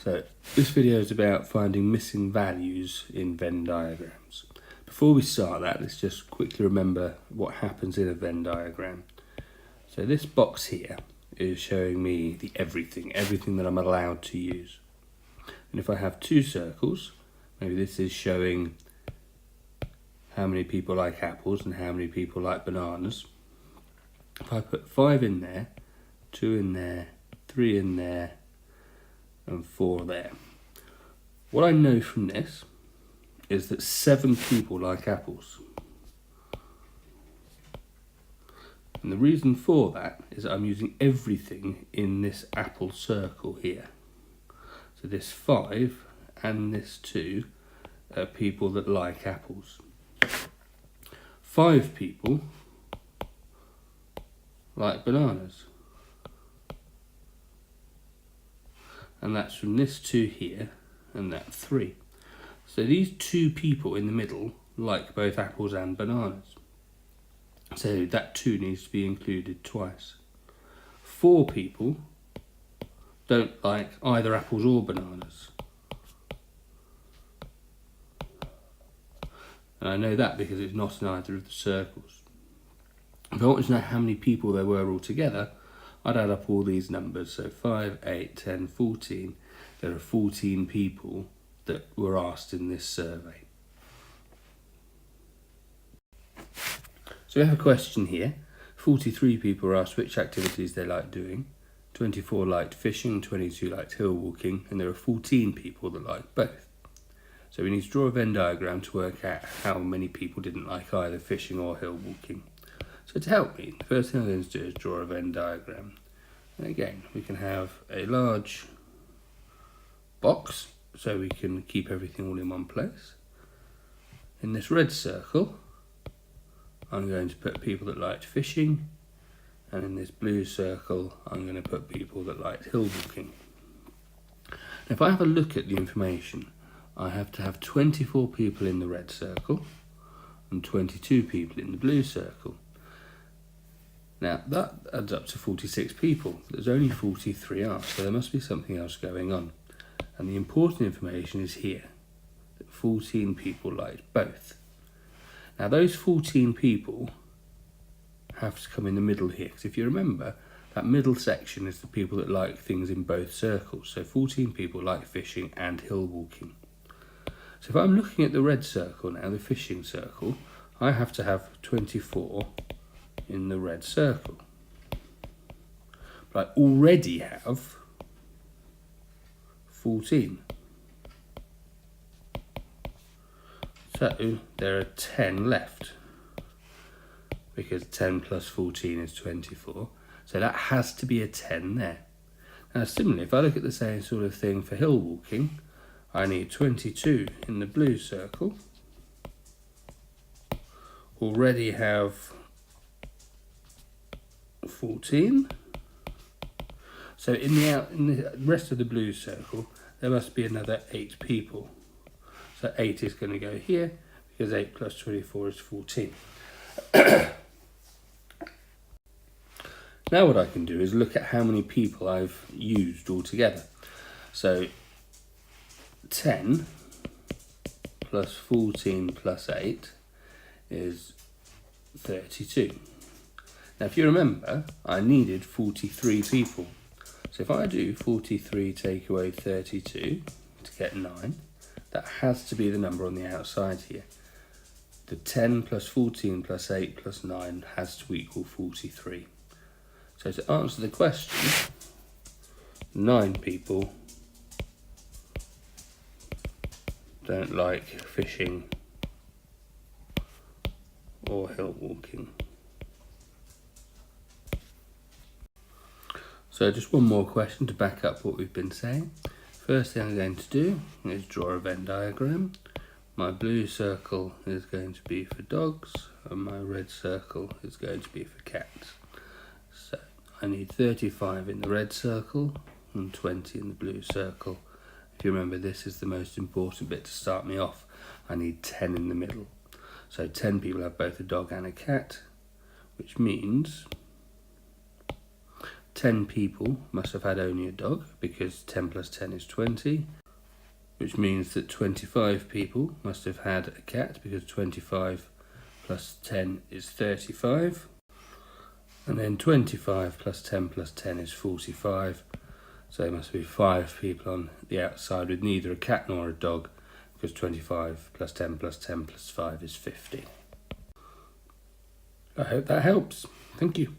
So this video is about finding missing values in Venn diagrams. Before we start that, let's just quickly remember what happens in a Venn diagram. So this box here is showing me the everything that I'm allowed to use. And if I have two circles, maybe this is showing how many people like apples and how many people like bananas. If I put 5 in there, 2 in there, 3 in there, and 4 there. What I know from this is that 7 people like apples. And the reason for that is that I'm using everything in this apple circle here. So this 5 and this 2 are people that like apples. 5 people like bananas. And that's from this 2 here and that 3. So these 2 people in the middle like both apples and bananas. So that 2 needs to be included twice. 4 people don't like either apples or bananas. And I know that because it's not in either of the circles. If I wanted to know how many people there were altogether, I'd add up all these numbers. So 5, 8, 10, 14. There are 14 people that were asked in this survey. So we have a question here. 43 people were asked which activities they like doing. 24 liked fishing, 22 liked hill walking, and there are 14 people that like both. So we need to draw a Venn diagram to work out how many people didn't like either fishing or hill walking. So to help me, the first thing I'm going to do is draw a Venn diagram. And again, we can have a large box so we can keep everything all in one place. In this red circle, I'm going to put people that liked fishing, and in this blue circle, I'm going to put people that liked hill walking. If I have a look at the information, I have to have 24 people in the red circle and 22 people in the blue circle. Now that adds up to 46 people, but there's only 43 asked, so there must be something else going on. And the important information is here, that 14 people liked both. Now those 14 people have to come in the middle here, because if you remember, that middle section is the people that like things in both circles. So 14 people like fishing and hill walking. So if I'm looking at the red circle now, the fishing circle, I have to have 24 in the red circle. But I already have 14. So there are 10 left, because 10 plus 14 is 24. So that has to be a 10 there. Now similarly, if I look at the same sort of thing for hill walking, I need 22 in the blue circle. Already have 14. So in the rest of the blue circle, there must be another 8 people. So 8 is going to go here, because 8 plus 24 is 14. Now what I can do is look at how many people I've used altogether. So 10 plus 14 plus 8 is 32. Now if you remember, I needed 43 people. So if I do 43 take away 32 to get 9, that has to be the number on the outside here. The 10 plus 14 plus 8 plus 9 has to equal 43. So to answer the question, 9 people don't like fishing or hill walking. So just one more question to back up what we've been saying. First thing I'm going to do is draw a Venn diagram. My blue circle is going to be for dogs and my red circle is going to be for cats. So I need 35 in the red circle and 20 in the blue circle. If you remember, this is the most important bit to start me off. I need 10 in the middle. So 10 people have both a dog and a cat, which means 10 people must have had only a dog, because 10 plus 10 is 20, which means that 25 people must have had a cat, because 25 plus 10 is 35. And then 25 plus 10 plus 10 is 45. So there must be 5 people on the outside with neither a cat nor a dog, because 25 plus 10 plus 10 plus 5 is 50. I hope that helps. Thank you.